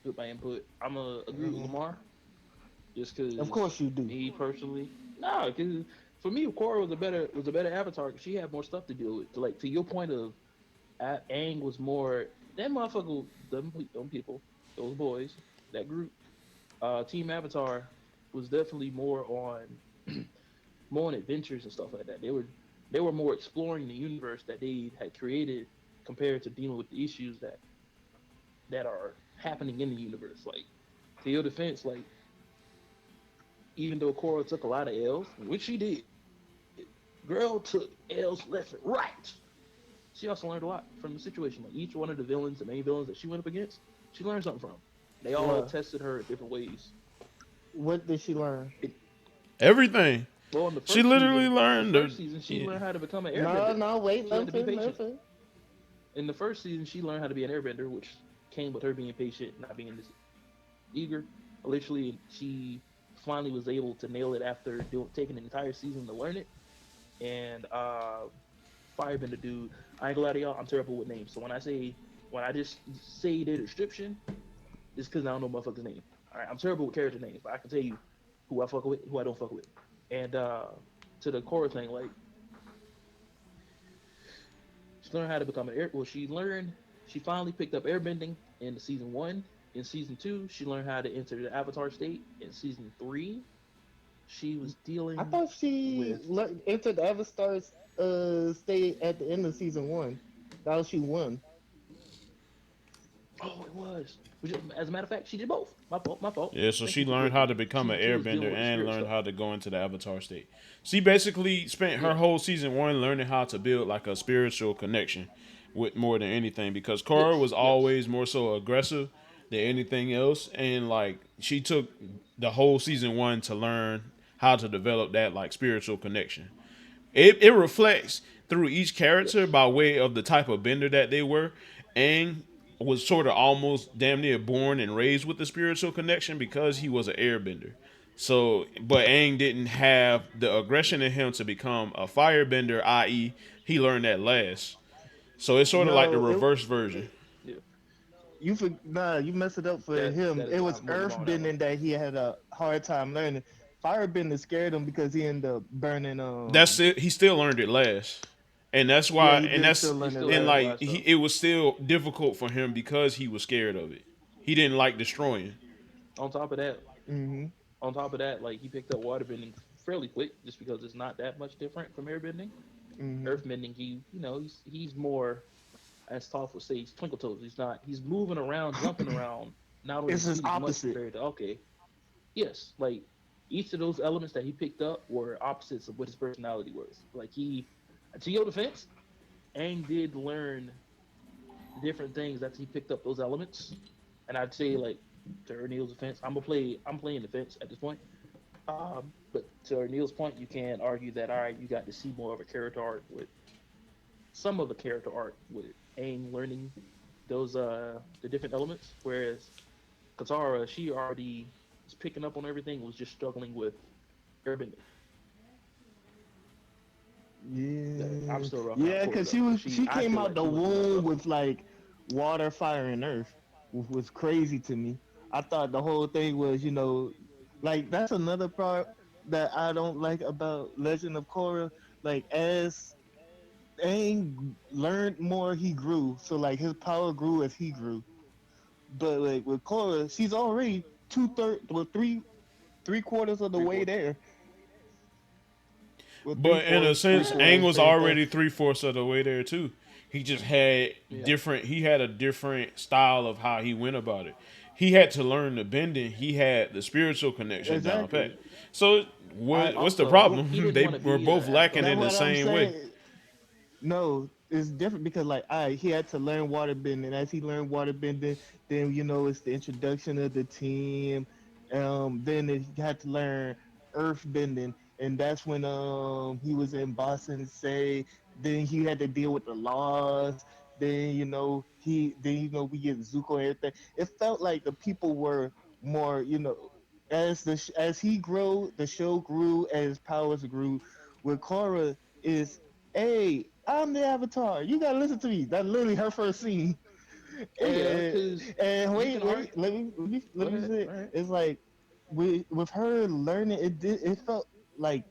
with my input. I'm a agree with Hmm. Lamar just Of because course you do. me personally, nah, because for me, Korra was a better avatar. 'Cause she had more stuff to deal with. Like to your point of Aang was more that motherfucker, them people, those boys, that group. Team Avatar was definitely more on adventures and stuff like that. They were more exploring the universe that they had created compared to dealing with the issues that are happening in the universe. Like to your defense, like even though Korra took a lot of L's, which she did, girl took L's left and right. She also learned a lot from the situation. Like each one of the villains, the main villains that she went up against, she learned something from. They all What? tested her in different ways. What did she learn? It, Everything. well, She literally the learned first the. season, she Yeah. learned how to become an No, airbender. no, wait, She had to be listen, patient. listen. In the first season, she learned how to be an airbender, which came with her being patient, not being this eager. Literally, she finally was able to nail it after taking an entire season to learn it. And Firebender dude, I ain't gonna lie to y'all, I'm terrible with names. So when I just say their description, it's because I don't know motherfuckers' name. All right, I'm terrible with character names, but I can tell you who I fuck with, who I don't fuck with. And to the core thing, like she learned how to become an air. Well, she finally picked up airbending in season one. In season two, she learned how to enter the avatar state. In season three, she was I dealing thought she with. entered the Everstars stay at the end of season one. That was she won. Oh, it was. As a matter of fact, she did both. My fault. My fault. Yeah, so Thank she you for learned correcting how me. to become an Season two was airbender dealing with the and spirit learned stuff. how to go into the avatar state. She basically spent her Yeah. whole season one learning how to build like a spiritual connection with more than anything because Korra Yes. was Yes. always more so aggressive than anything else. And like she took the whole season one to learn how to develop that like spiritual connection. It reflects through each character Yes. by way of the type of bender that they were. And was sort of almost damn near born and raised with the spiritual connection because he was an airbender. So, but Aang didn't have the aggression in him to become a firebender, i.e., he learned that last. So it's sort of like the No, reverse version. it Yeah. nah, you messed it up for him. That It is was I'm with Lamar on that one. earthbending that he had a hard time learning. Firebending scared him because he ended up burning. That's it. He still learned it last, and that's Yeah, why, he and did that's still He learn it still and learned last. a like lot of he, stuff. it was still difficult for him because he was scared of it. He didn't like destroying. On top of that, Hmm. like he picked up waterbending fairly quick, just because it's not that much different from airbending. Hmm. Earthbending, he's more, as Toph would say, he's twinkle toes. He's moving around, jumping around, not on It's his his feet as much opposite. compared to okay, yes, like each of those elements that he picked up were opposites of what his personality was. Like to your defense, Aang did learn different things after he picked up those elements. And I'd say like to Neil's defense, I'm playing defense at this point. But to Neil's point, you can argue that all right, you got to see more of a character arc with some of the character arc with Aang learning those the different elements, whereas Katara, she already was picking up on everything, was just struggling with airbending. I'm Yeah, still rough around yeah, Korra cause though, because she I came feel out like the she went through more womb stuff. with like water, fire, and earth, which was crazy to me. I thought the whole thing was, like that's another part that I don't like about Legend of Korra. Like as Aang learned more, he grew. So like his power grew as he grew. But like with Korra, she's already well, three quarters of the Three way fourths. there. Well, three But in a fourths, three sense, Aang quarters, was three already fourths. 3/4 of the way there too. He just had Yeah. different. He had a different style of how he went about it. He had to learn the bending. He had the spiritual connection down pat. Exactly. So I what's the Also, problem? he didn't They want to were be both the lacking Avatar That's in the what I'm first. same way. saying. No, it's different because like he had to learn waterbending. As he learned waterbending, then it's the introduction of the team. Then he had to learn earthbending, and that's when he was in Boston. Say, then he had to deal with the laws. Then we get Zuko and everything. It felt like the people were more as he grew, the show grew, as powers grew. With Korra is, hey, I'm the Avatar. You gotta listen to me. That's literally her first scene. Oh yeah, because And you can argue. let Go me ahead. say, All right. it's like with her learning, it felt like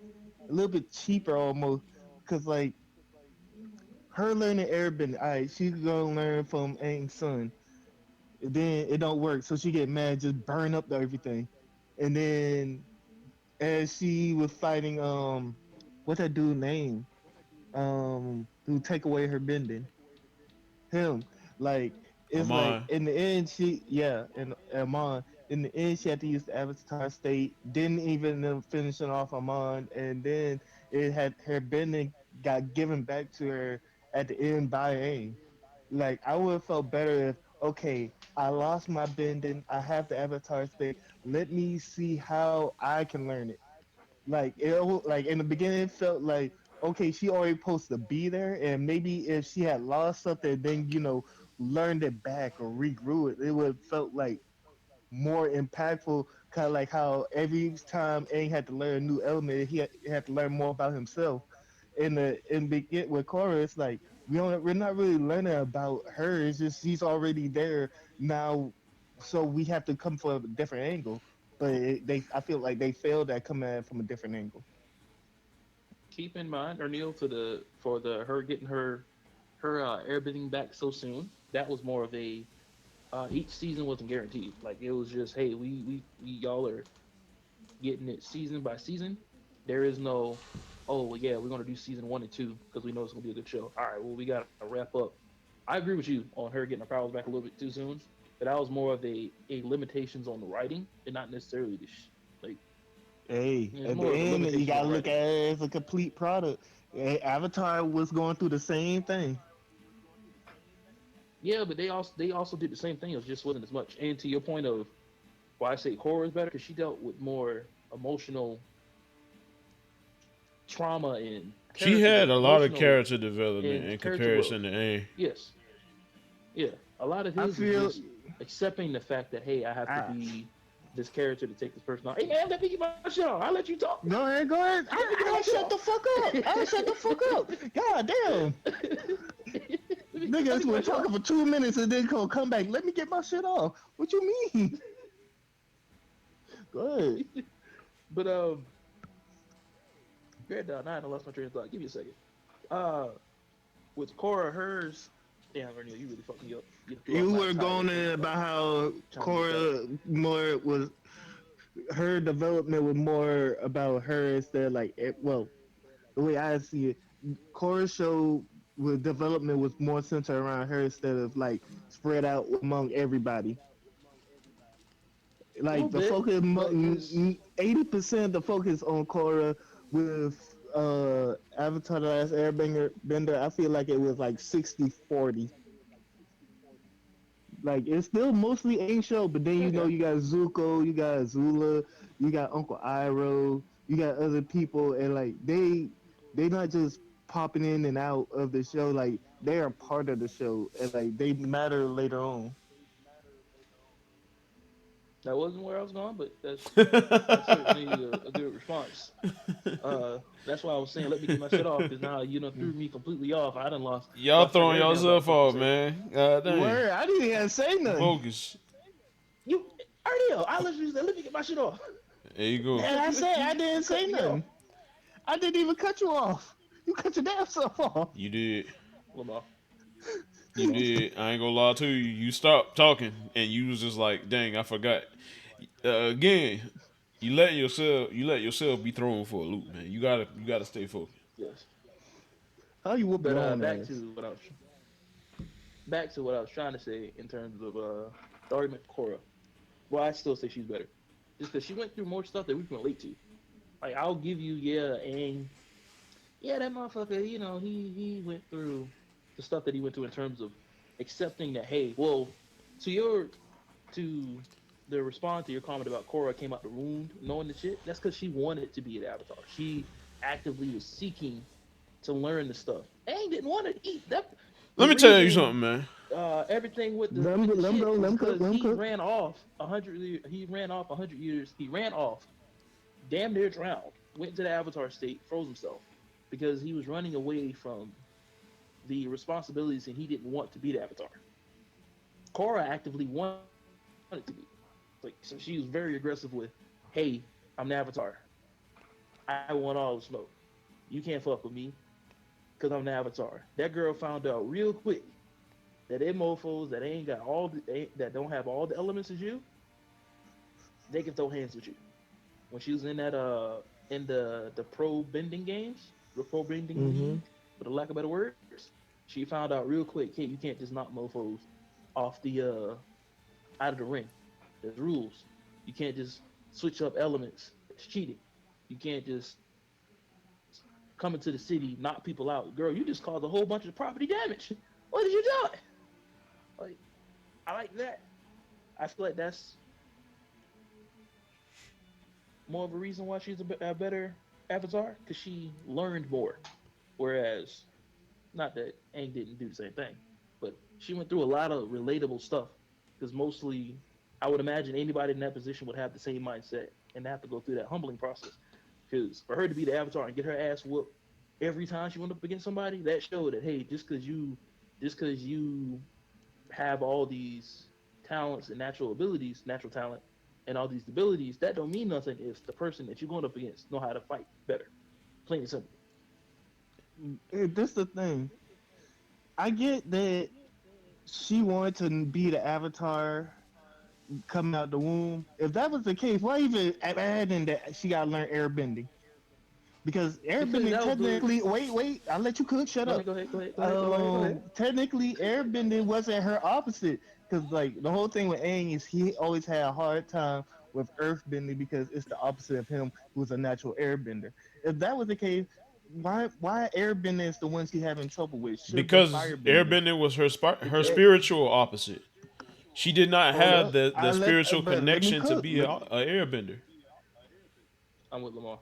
a little bit cheaper almost, cause like her learning Airbender, alright, she gonna learn from Aang's son, then it don't work, so she get mad, just burn up everything, and then as she was fighting, what's that dude name, who take away her bending, him. Like it's like Amon. in the end, she yeah, and Amon. In the end, she had to use the Avatar state. Didn't even end up finishing off Amon, and then it had her bending got given back to her at the end by Aang. Like I would have felt better if okay, I lost my bending. I have the Avatar state. Let me see how I can learn it. Like like in the beginning, it felt like okay, she already supposed to be there, and maybe if she had lost something, then learned it back or regrew it, it would have felt like more impactful. Kind of like how every time Aang had to learn a new element, he had to learn more about himself. In begin with Korra, it's like we're not really learning about her. It's just she's already there now, so we have to come from a different angle. But I feel like they failed at coming at it from a different angle. Keep in mind, O'Neal, to the for the her getting her airbending back so soon. That was more of a each season wasn't guaranteed. Like it was just, hey, we y'all are getting it season by season. There is no, oh well, yeah, we're gonna do season 1 and 2 because we know it's gonna be a good show. All right, well we gotta wrap up. I agree with you on her getting her powers back a little bit too soon, but that was more of a limitations on the writing and not necessarily like Hey, it's at the more of a end, you limitation on gotta the look writing. at it as a complete product. Avatar was going through the same thing. Yeah, but they also did the same thing. It just wasn't as much. And to your point of why I say horror is better, because she dealt with more emotional trauma and She character, had a lot of emotional character development and in character growth. comparison to Aang. Yes, yeah. A lot of I his is feel just accepting the fact that hey, I have to I be this character to take this person on. Hey man, let me get my shit off. I'll let you talk. go ahead, go ahead. Let me get my I shit shut off. the fuck up. I shut the fuck up. God damn. Let me Niggas get were my shit talking off. for 2 minutes and then come back. Let me get my shit off. What you mean? Go ahead. But great dog. Now I lost my train of thought. Give me a second. Uh, with Korra, hers. Damn, Ernie, you really fucked me up. You threw off You my were entire going train in of about thought. how Trying to get back. Cora more was her development was more about her instead of like well, the way I see it, Cora's show with development was more centered around her instead of like spread out among everybody. A little Like the bit, focus, but his 80% of the focus on Korra with Avatar: The Last Airbender. Bender, I feel like it was like 60-40. Like it's still mostly Aang show, but then okay. you got Zuko, you got Azula, you got Uncle Iroh, you got other people, and like they not just popping in and out of the show. Like they are part of the show, and like they matter later on. That wasn't where I was going, but that's certainly a good response. That's why I was saying let me get my shit off because now you know threw me completely off. I done Y'all lost track of throwing everything I was about to yourself fucking off, say. man. God dang. Word, I didn't even say nothing, Focus. You, Ariel, I literally said let me get my shit off. There you go. and Except I said I you didn't say cut me off. nothing. I didn't even cut you off. You cut your damn self off. You did. Lamar, You Lamar. did. I ain't gonna lie to you. You stopped talking and you was just like, dang, I forgot. Again, you let yourself be thrown for a loop, man. You gotta stay focused. Yes, How you whoop but your own ass? back to what I was trying to say in terms of the argument for Korra. Well, I still say she's better, just because she went through more stuff that we can relate to. Like I'll give you yeah, and yeah, that motherfucker, he went through the stuff that he went through in terms of accepting that, hey, well, to your to the response to your comment about Korra came out the wound knowing the shit, that's because she wanted to be an avatar. She actively was seeking to learn the stuff. Aang didn't want to eat. That the Let me tell you reason something, man. everything with the Let him, with the let him go. shit Let was him cook. because Let him he cook. ran off 100. He ran off 100 years. He ran off, damn near drowned. Went to the avatar state, froze himself because he was running away from the responsibilities and he didn't want to be the avatar. Korra actively wanted to be. Like, so she was very aggressive with, "Hey, I'm the Avatar. I want all the smoke. You can't fuck with me because I'm the Avatar." That girl found out real quick that them mofos that ain't got that don't have all the elements as you, they can throw hands with you. When she was in that in the pro bending games, the pro bending Mm-hmm. league, for the lack of better words, she found out real quick, hey, you can't just knock mofos off the out of the ring. There's rules. You can't just switch up elements. It's cheating. You can't just come into the city, knock people out. Girl, you just caused a whole bunch of property damage. What did you do? Like, I like that. I feel like that's more of a reason why she's a better avatar because she learned more. Whereas, not that Aang didn't do the same thing, but she went through a lot of relatable stuff because mostly, I would imagine anybody in that position would have the same mindset and have to go through that humbling process. Because for her to be the avatar and get her ass whooped every time she went up against somebody, that showed that hey, just because you have all these talents and natural abilities, natural talent, and all these abilities, that don't mean nothing if the person that you're going up against know how to fight better. Plain and simple. This the thing. I get that she wanted to be the Avatar coming out the womb. If that was the case, why even adding that she got to learn airbending? Because Because airbending that was the. technically, wait, I'll let you cook. Shut No, up. go ahead, go ahead, go ahead, go ahead, go ahead. Technically, airbending wasn't her opposite. Because like the whole thing with Aang is he always had a hard time with earthbending because it's the opposite of him, who's a natural airbender. If that was the case, why airbending is the one she having trouble with? Should the Because firebending? airbending was her Because Eh, spiritual opposite. She did not hold have up, the I let, spiritual but let me connection to cook. be a airbender. I'm with Lamar.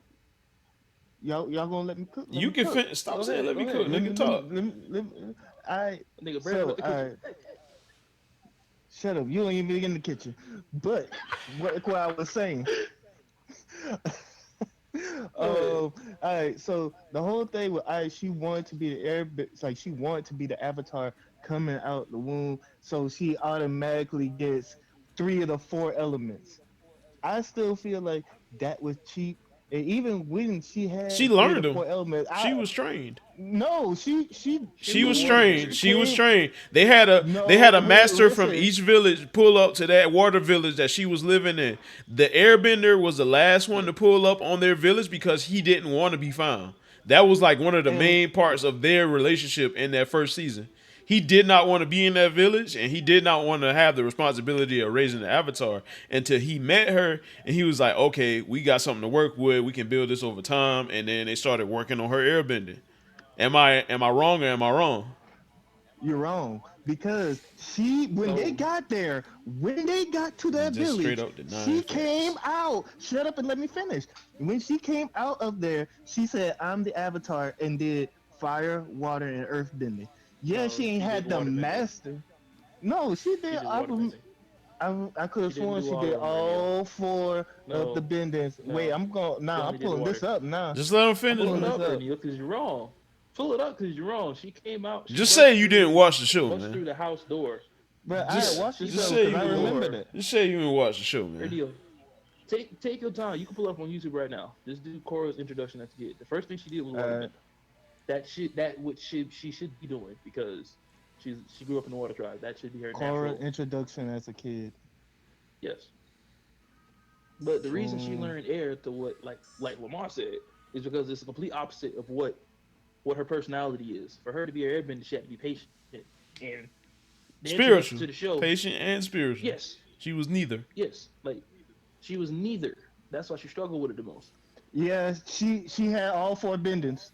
Y'all gonna let me cook? Let You me can cook. stop Go saying ahead, let go me cook, ahead. nigga. Talk. Let me. I Nigga, Brandon so with the kitchen. I shut up. You ain't even in the kitchen. But what I was saying. Go ahead. All right. So the whole thing with I, she wanted to be the air. It's like she wanted to be the avatar coming out the womb, so she automatically gets three of the four elements. I still feel like that was cheap. And even when she She had three of the learned them. four elements, She I was trained. no, She She was a was water trained. she bender. She was came. trained. They had a No, master from listen. each village pull up to that water village that she was living in. The airbender was the last one to pull up on their village because he didn't want to be found. That was like one of the And main parts of their relationship in that first season. He did not want to be in that village and he did not want to have the responsibility of raising the avatar until he met her and he was like, okay, we got something to work with. We can build this over time. And then they started working on her airbending. Am I wrong or am I wrong? you're wrong because she No, when they got to that Just straight village, up denying she came facts. out. Shut up and let me finish. When she came out of there, she said, "I'm the Avatar," and did fire, water, and earth bending. Yeah, no, she ain't she did had the water bending. master. No, she She did. did water bending. I could have She didn't sworn do she all did of them, Rainier. all four of the No, bendings. Wait, no. I'm going She now. I'm only did pulling this water. up now. Just let him I'm finish, Pull it pulling man. this up, up. Rainier, because you're wrong. Pull it up because you're wrong. She came out. She Just say you didn't watch the She show, bust man. through the house door. But I Yeah, watched the she Just show bust say because you through I the didn't watch. remember door. that. Just say you didn't watch the show, man. Radio. Take your time. You can pull up on YouTube right now. Just do Cora's introduction at the gate. The first thing she did was Uh, waterbending. That what she should be doing because she grew up in the water tribe. That should be her Korra natural. introduction as a kid. Yes. But the reason she Um, learned air to what like Lamar said is because it's the complete opposite of what her personality is. For her to be an airbender, she had to be patient. And the introduction to the Spiritual, show, patient, and spiritual. yes, She was neither. yes, like she was neither. That's why she struggled with it the most. yeah, she had all four bendings.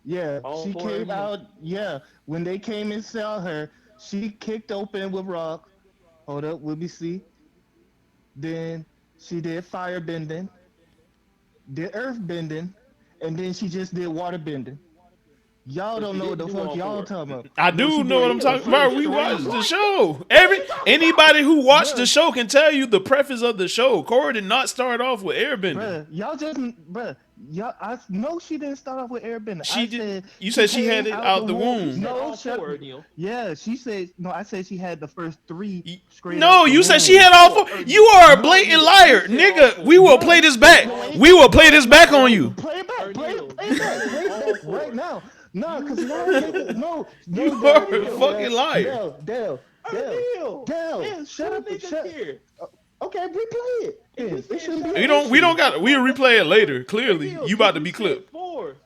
Yeah, All she four of came them. out. Yeah, when they came and saw her, she kicked open with rock. Hold up, let me see. Then she did fire bending, did earth bending, and then she just did water bending. Y'all But don't she know what didn't the do fuck all y'all four. talking about. I No, she do know what did I'm Nigga, the talking you about. first We just read the watched three. the book. show. What are you talking about? Anybody who watched the Bruh, show can tell you the preface of the show. Korra did not start off with Airbender. y'all just, Yeah, I no, she didn't start off with airbender. I She did. said You she said she had came it out the out the womb. You womb. said No, all shut. four, Neil. Yeah, she said no. I said she had the first three straight No, out the you said she womb. had all four. Four, You Neil. are a blatant Neil, you liar, said all nigga. four. We will play Bro, this You back. said all We four. will play this back on you. play it back, Neil, play you it back, said play it all back right four. now. No, cause You, y'all making Neil, no, You Dale, are a Dale, Neil, fucking Dale, liar. Dale, Dale, Dale, Neil. Dale. There's Shut two up, niggas here. Okay, replay it. And you Then it said shouldn't be Shotty an We issue. don't O'Neal. got. We'll That's replay it four. later. Clearly, Neil, you about to you be said clipped. four.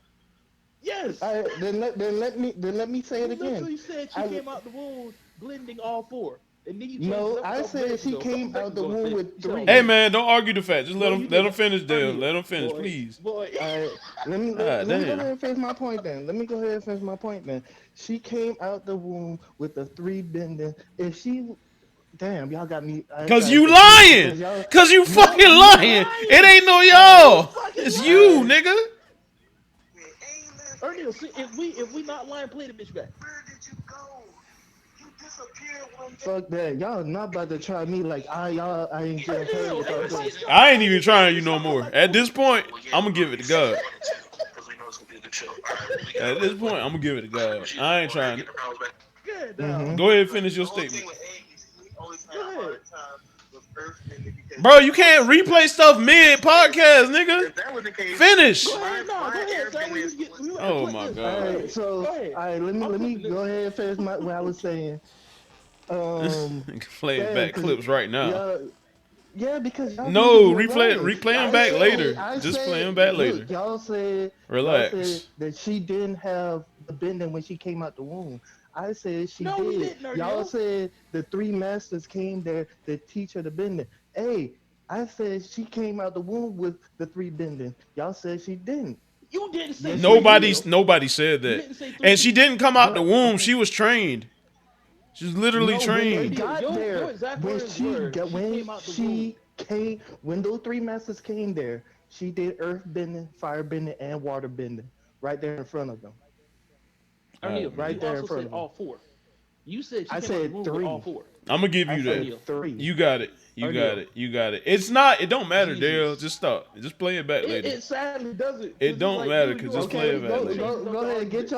Yes. Then let me say it You again. literally said she I came out the womb blending all four. And then you changed it no, up a I couple said minutes she ago. A couple came out seconds the ago and womb said with you said all Hey four. three. man, don't argue the facts. Just No, you let did them not. finish, Dale. Neil, Let them finish, boy, please. boy. Let me go Damn. ahead and finish my point then. Let me go ahead and finish my point then. She came out the womb with the three bending. If she damn, y'all got me I Cause got you confused lying. because y'all Cause you no, fucking You lying. It lying. ain't no You y'all. fucking It's you, I lying. nigga. Ernie, see, if we not lying, play the bitch back. fuck that. Y'all not about to try me like I ain't just heard Ernie, what y'all everybody's saying. trying to I ain't play even this back. trying you It's no not more. like At you. this point, I'm gonna give it to God. At this point, I'm What? gonna give it to God. I ain't trying it. Good Mm-hmm. now. Go ahead and finish your statement. Go ahead. Bro, you can't replay stuff mid podcast, nigga. Go Finish. ahead. No, go ahead. So we about to Oh clip my this. All Go god. right, ahead. so Go ahead. all right, I'm let me clipping go this. ahead and finish what I was saying. Um, Playing damn, back cause clips right now. y'all, yeah, because y'all niggas No, were lying. replay them back later. I Just play said, them back later. look, y'all said Relax. that she didn't have the bending when she came out the womb. I said she No, we did. didn't, Y'all Ernio. said the three masters came there to teach her the bending. Hey, I said she came out the womb with the three bending. Y'all said she didn't. You didn't say Yes, you three, did. Neil. Nobody said You that. didn't say And she three. didn't come out the But womb. okay. She was trained. She's literally No, when they trained. Ernio, got your there, exact words were she came out the womb. when those three masters came there, she did earth bending, fire bending, and water bending right there in front of them. All right, Ernio, Right you man. there in also front said of them. all four. You said she I came out the said womb with all three. four. I'm gonna give I you that. said Ernio, three. You got it. You got Ernio, it. You got it. It's not. It don't matter, Dale. Jesus. Just stop. Just play it back later. It sadly doesn't, It because it's don't like matter. you Cause are just play Okay, it back blatantly later. changing up go the ahead, argument.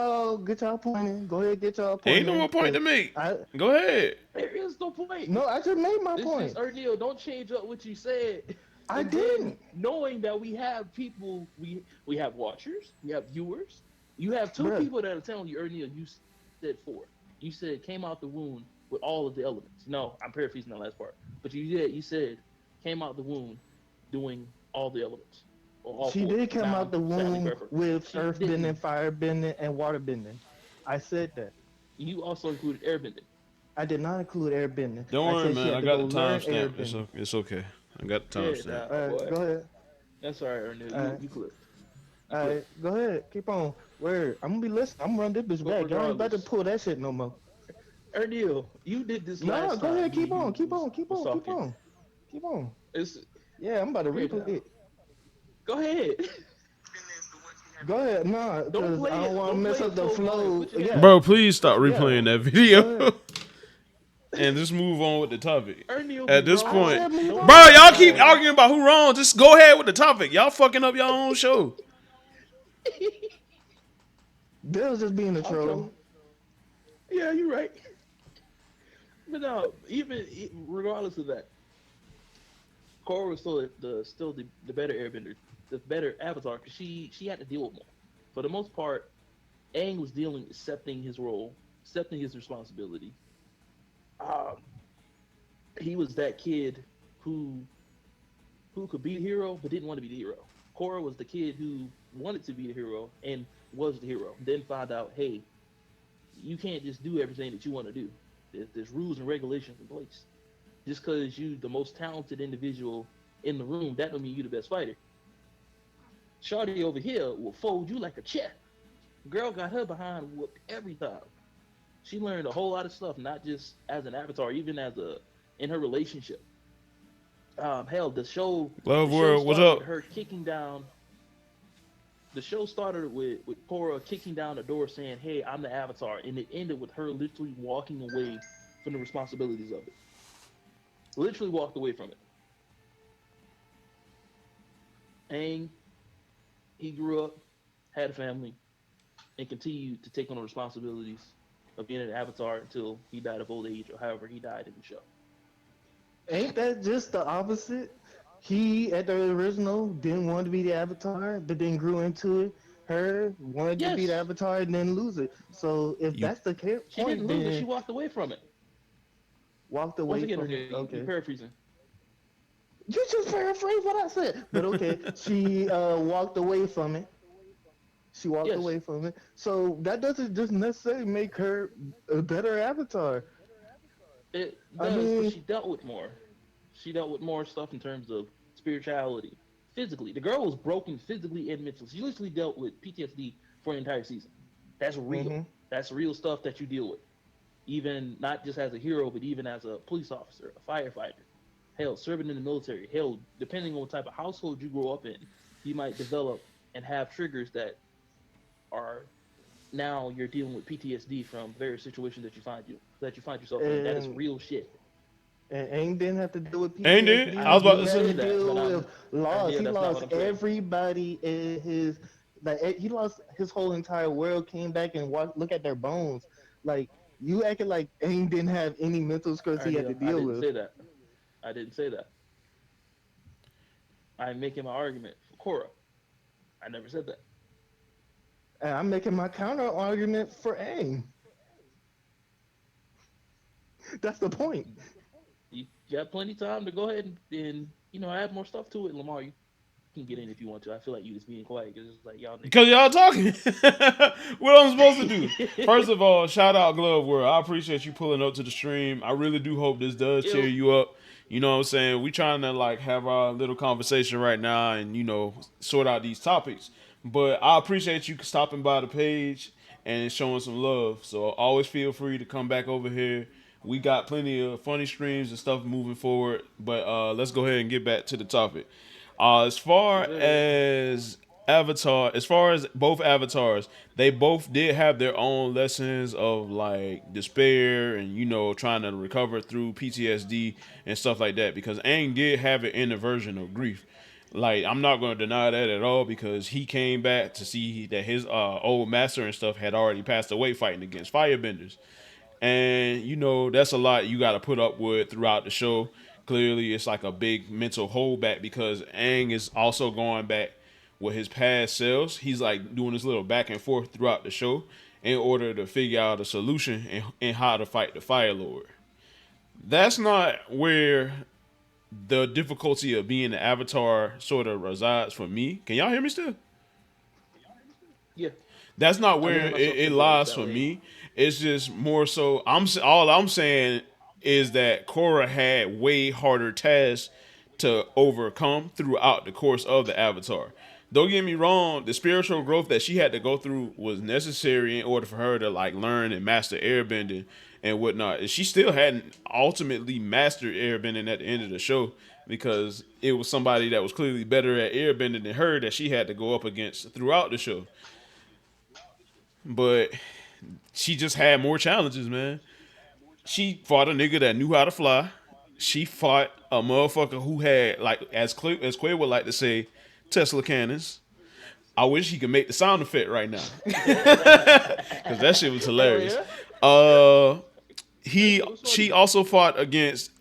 get y'all pointing. Go ahead, get y'all Ain't no pointing. more point Cause to make. I Go ahead. There is no point. no, I just made my It's just point. Ernio, don't change up what you said. I And then didn't, knowing that we have people, we have watchers, we have viewers. You have two bruh. people that are telling you, Ernio, you said four. You said came out the wound with all of the elements. No, I'm paraphrasing that last part. But you said came out the wound doing all the elements. Or all She four. did come Now out I'm the sadly womb paraphrasing. with She earth bending, didn't. fire bending, and water bending. I said that. You also included airbending. I did not include airbending. Don't I worry, said she man. had I to got go the learn timestamp. airbending. It's okay. I got the Yeah, timestamp. nah, boy. Go ahead. That's all right, Ernio. All right. You clipped. You All clipped. right. Go ahead. Keep on. Word. I'm gonna be listening. I'm gonna run this bitch But back. Y'all ain't about to regardless, pull that shit no more. Ernio, you did this No, last go time. ahead. Me Keep and on. you Keep on. Keep was on. Keep talking. on. Keep on. It's Yeah, I'm about to okay replay now. it. Go ahead. Go ahead. Nah, Don't cause I play don't it. want to Don't mess play up it the so long. flow. Put your hands Yeah. Bro, up. please stop Yeah. replaying that Go video ahead. and just move on with the topic. Ernie will be At this I point, wrong. said move Don't bro, change on. y'all up keep nothing. arguing about who wrong. Just go ahead with the topic. Y'all fucking up your own show. Bill's just being a I'm troll. telling. Yeah, you're right. But no, even regardless of that, Korra was still the better airbender, the better avatar, because she had to deal with more. For the most part, Aang was dealing, accepting his role, accepting his responsibility. Um, he was that kid who who could be the hero but didn't want to be the hero. Korra was the kid who wanted to be the hero and was the hero. Then found out, hey, you can't just do everything that you want to do. There's rules and regulations in place. Just because you the most talented individual in the room, that don't mean you the best fighter. Shawty over here will fold you like a chair. Girl got her behind whooped every time. She learned a whole lot of stuff, not just as an avatar, even as a in her relationship. Hell, Love the show World, what's started with up? her kicking down. The show started with Korra kicking down the door, saying, "Hey, I'm the Avatar," and it ended with her literally walking away from the responsibilities of it. Literally walked away from it. Aang He grew up, had a family, and continued to take on the responsibilities of being an avatar until he died of old age or however he died in the show. Ain't that just the opposite? He at the original didn't want to be the Avatar, but then grew into it. Her wanted to be the Yes, Avatar and then lose it. So if You that's the she didn't point, lose it. She then walked away from it. walked Once away again, from okay, it. you're Okay, paraphrasing. you just paraphrased what I said, but okay. She walked away from it. She walked Yes, away from it. So that doesn't just necessarily make her a better Avatar. it I does, but mean, she dealt with more. She dealt with more stuff in terms of spirituality, physically. The girl was broken physically and mentally. She literally dealt with PTSD for an entire season. That's real. hmm That's real stuff that you deal with, even not just as a hero, but even as a police officer, a firefighter. Hell, serving in the military. Hell, depending on what type of household you grow up in, you might develop and have triggers that are now you're dealing with PTSD from various situations that you find yourself in. That is and real shit. Aang didn't have to deal with ain't it? I PTSD. was I about He to didn't had say. to say that, deal but with loss. yeah, He that's not what lost I'm saying. everybody in his he lost his whole entire world. Came back and look at their bones. Like you acting like Aang didn't have any mental All stress right, he had to Neil, I deal didn't with. say that. I didn't say that. I'm making my argument for Korra. I never said that. And I'm making my counter argument for Aang. That's the point. You got plenty of time to go ahead and add more stuff to it, Lamar. You can get in if you want to. I feel like you just being quiet because it's like y'all niggas. Because y'all talking. What I'm supposed to do? First of all, shout out Glove World. I appreciate you pulling up to the stream. I really do hope this does cheer Yo, you up. You know what I'm saying? We trying to like have our little conversation right now and sort out these topics. But I appreciate you stopping by the page and showing some love. So always feel free to come back over here. We got plenty of funny streams and stuff moving forward. But let's go ahead and get back to the topic. As yes, far sir. as far as both avatars, they both did have their own lessons of like despair and trying to recover through PTSD and stuff like that. Because Aang did have an inner version of grief. Like I'm not going to deny that at all because he came back to see that his old master and stuff had already passed away fighting against firebenders. And that's a lot you got to put up with throughout the show. Clearly, it's like a big mental holdback because Aang is also going back with his past selves. He's like doing this little back and forth throughout the show in order to figure out a solution and how to fight the Fire Lord. That's not where the difficulty of being the Avatar sort of resides for me. Can y'all hear me still? Yeah, That's not I where made myself it temporarily lies for valet. me. It's just more so. All I'm saying is that Korra had way harder tasks to overcome throughout the course of the Avatar. Don't get me wrong, the spiritual growth that she had to go through was necessary in order for her to like learn and master airbending and whatnot. And she still hadn't ultimately mastered airbending at the end of the show because it was somebody that was clearly better at airbending than her that she had to go up against throughout the show. But she just had more challenges, man. She fought a nigga that knew how to fly. She fought a motherfucker who had, like, as Quay would like to say, Tesla cannons. I wish he could make the sound effect right now, cause that shit was Hell hilarious. yeah, Uh, that he shit was she funny. also fought against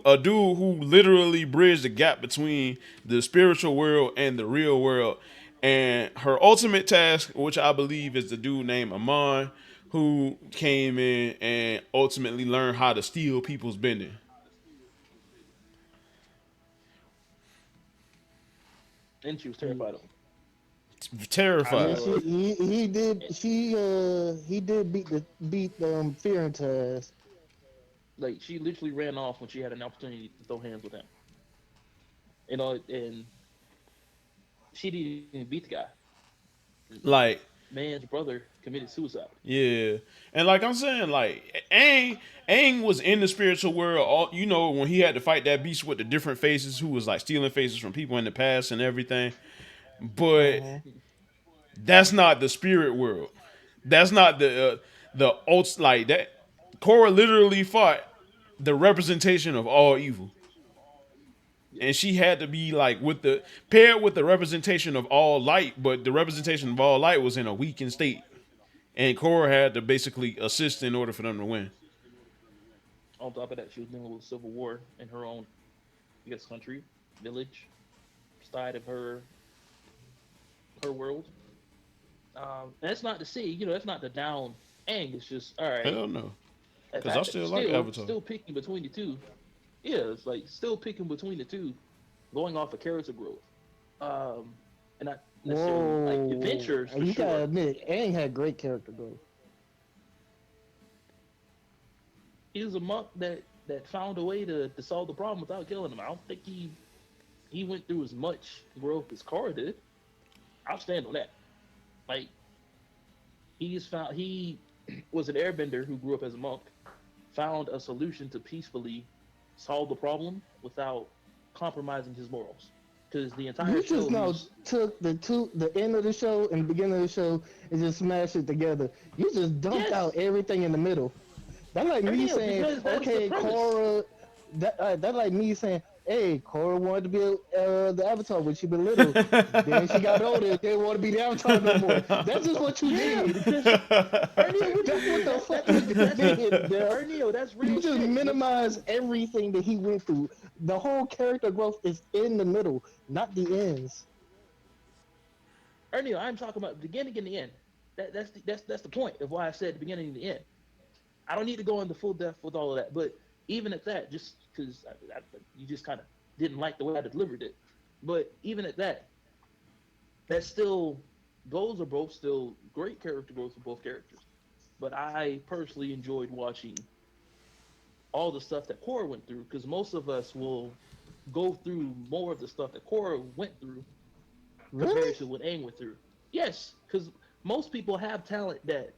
a dude who literally bridged the gap between the spiritual world and the real world. And her ultimate task, which I believe is the dude named Amon, who came in and ultimately learned how to steal people's bending. And she was terrified of him. I Yeah, Terrified. he did beat fear into us. like she literally ran off when she had an opportunity to throw hands with him. And she didn't even beat the guy. Like, Man's brother committed suicide. yeah, and like I'm saying, like Aang was in the spiritual world. All when he had to fight that beast with the different faces, who was like stealing faces from people in the past and everything. But Uh-huh. that's not the spirit world. That's not the ult like that. Korra literally fought the representation of all evil. and Yes. she had to be like with the paired with the representation of all light, but the representation of all light was in a weakened state, and Korra had to basically assist in order for them to win. On top of that, she was dealing with civil war in her own, I guess, country, village, side of her world. That's not to say, that's not the down ang. It's just all right. Hell no, The because I fact that still like still Avatar. still picking between the two. Yeah, it's like still picking between the two, going off of character growth. Um, and not necessarily like Whoa, adventures for you gotta sure. admit, Aang had great character growth. He was a monk that found a way to solve the problem without killing him. I don't think he went through as much growth as Korra did. I'll stand on that. Like he was an airbender who grew up as a monk, found a solution to peacefully solve the problem without compromising his morals. Because the entire You just show, he now was took the end of the show and the beginning of the show and just smashed it together. You just dumped out yes, everything in the middle. That's like me Ernio, saying, because that is the okay, premise. Cora. That's like me saying, hey, Cora wanted to be the Avatar when she been little. Then she got older. Didn't want to be the Avatar no more. That's just what you Yeah, did. because Ernio, what do you That's what mean? the That fuck that you that just that's did, bro. Ernio, that's You real just shit. Which minimize everything that he went through. The whole character growth is in the middle, not the ends. Ernio, I'm talking about the beginning and the end. That's the point of why I said the beginning and the end. I don't need to go into full depth with all of that, but even at that, just because you just kind of didn't like the way I delivered it, but even at that, that still those are both still great character growth for both characters. But I personally enjoyed watching all the stuff that Korra went through because most of us will go through more of the stuff that Korra went through Really? compared to what Aang went through. Yes, because most people have talent that,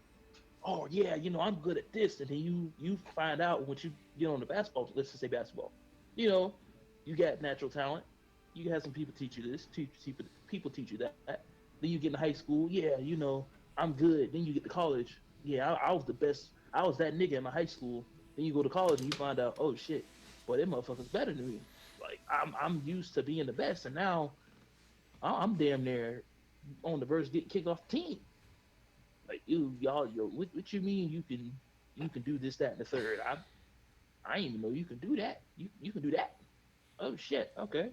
oh yeah, I'm good at this, and then you find out once you get on the basketball, let's just say basketball, you know, you got natural talent. You have some people teach you this, people teach you that. Then you get in high school, yeah, I'm good. Then you get to college, yeah, I was the best. I was that nigga in my high school. Then you go to college and you find out, oh shit, boy, them motherfuckers better than me. Like I'm used to being the best, and now I'm damn near on the verge of getting kicked off the team. Like y'all, what you mean you can do this, that, and the third? I didn't even know you can do that. You can do that. Oh shit. Okay.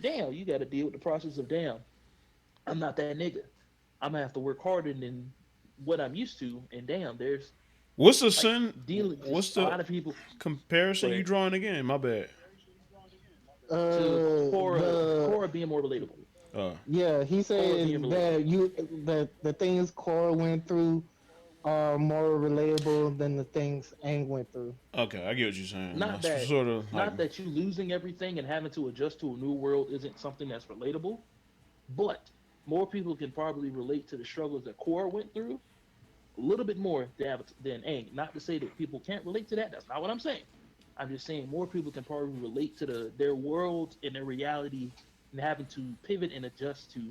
Damn, you got to deal with the process of damn. I'm not that nigga. I'm gonna have to work harder than what I'm used to. And damn, there's What's the like sin? dealing just What's a the lot of people. Go comparison you ahead. drawing again? My bad. To The Cora being more relatable. Yeah, he Cora being said relatable. that the things Cora went through are more relatable than the things Aang went through. Okay, I get what you're saying. Not that Sort of like, not that you losing everything and having to adjust to a new world isn't something that's relatable, but more people can probably relate to the struggles that Korra went through a little bit more than Aang. Not to say that people can't relate to that. That's not what I'm saying. I'm just saying more people can probably relate to their world and their reality and having to pivot and adjust to,